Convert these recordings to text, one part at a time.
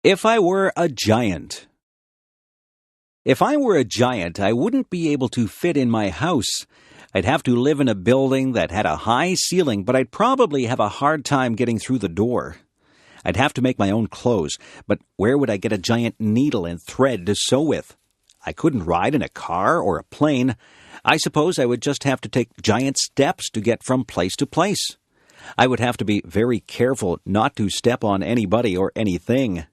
If I were a giant. If I were a giant, I wouldn't be able to fit in my house. I'd have to live in a building that had a high ceiling, but I'd probably have a hard time getting through the door. I'd have to make my own clothes, but where would I get a giant needle and thread to sew with? I couldn't ride in a car or a plane. I suppose I would just have to take giant steps to get from place to place. I would have to be very careful not to step on anybody or anything.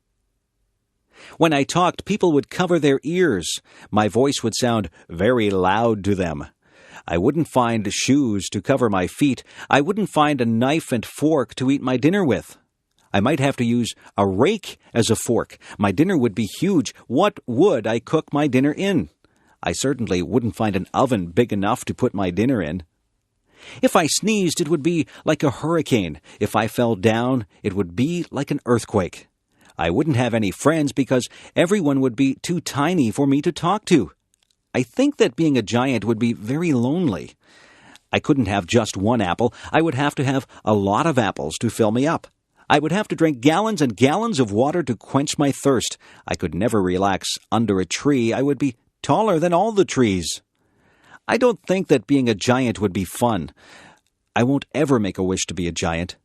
When I talked, people would cover their ears. My voice would sound very loud to them. I wouldn't find shoes to cover my feet. I wouldn't find a knife and fork to eat my dinner with. I might have to use a rake as a fork. My dinner would be huge. What would I cook my dinner in? I certainly wouldn't find an oven big enough to put my dinner in. If I sneezed, it would be like a hurricane. If I fell down, it would be like an earthquake. I wouldn't have any friends because everyone would be too tiny for me to talk to. I think that being a giant would be very lonely. I couldn't have just one apple. I would have to have a lot of apples to fill me up. I would have to drink gallons and gallons of water to quench my thirst. I could never relax under a tree. I would be taller than all the trees. I don't think that being a giant would be fun. I won't ever make a wish to be a giant.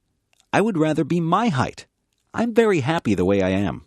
I would rather be my height. I'm very happy the way I am.